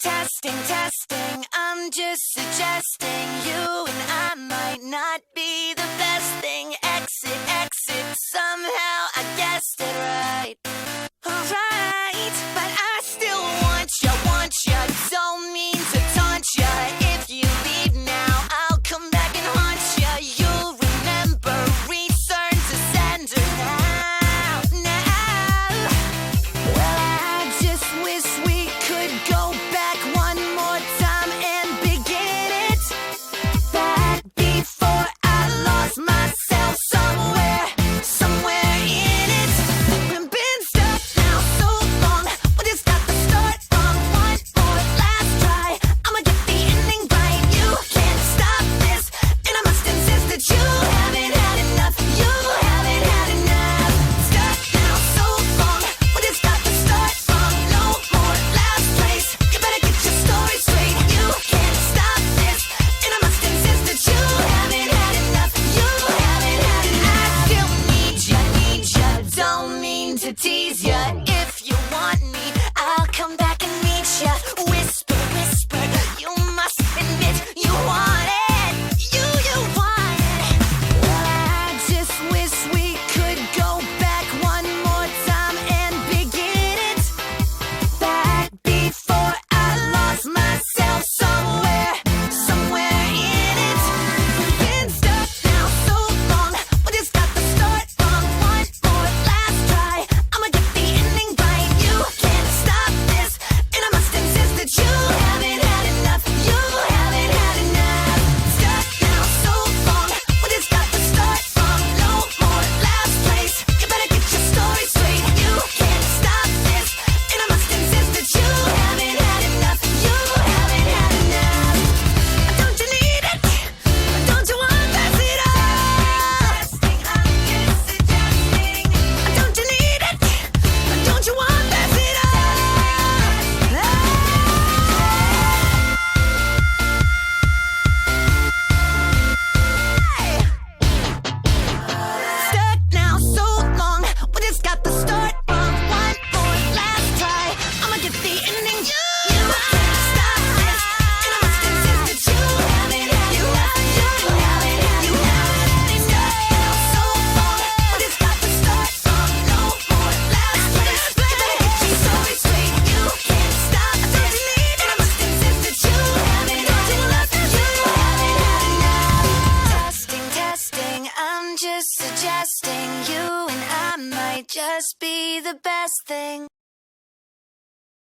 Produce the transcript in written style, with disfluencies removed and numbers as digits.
Testing, testing, I'm just suggesting you and I might not be the best thing. Exit, exit, somehow I guessed it right. Alright, but I still want ya, don't mean to taunt ya. If you leave now, I'll come back and haunt ya. You'll remember, return to sender now, now. Well, I just wish we could go back one more time and begin it. Back before I lost myself somewhere, somewhere in it. Been stuck now so long, but it's got the start from one more last try. I'ma get the ending right. You can't stop this, and I must insist that you haven't had enough. You haven't had enough. Stuck now so long, but it's got the start from no more last place. You better get your story straight. You can't stop this, and I must insist that you haven't had enough. You haven't had enough. I still need ya, don't mean to tease ya. If you want me, I'll come back and meet ya. Whisper, whisper, you must admit you want it. You want it. Well, I just wish we could go back one more time and begin it. Back before I lost myself somewhere, somewhere in it. Been stuck now so long, but it's got the start from one more last try. I'ma get the ending right. You can't stop this, and I must insist that you haven't had enough. You haven't had enough. Stuck now so long, but it's got the start from no more last place. You better get your story straight. You can't stop this, and I must insist that you haven't had enough. You haven't had enough. Don't you need it? Don't you want pass it all? I'm just suggesting. Don't you need it? Don't you want pass it all? Stuck now so long, but it's got the start from one more last try. I'ma get the ending. You can't stop this, and I must insist that you haven't had enough. You haven't had enough. Stuck now so long, but it's got the start from no more last place. You better get your story straight. You can't stop this, and I must insist that you haven't had enough. You haven't had enough. Testing, testing, I'm just suggesting you and I might just be the best thing.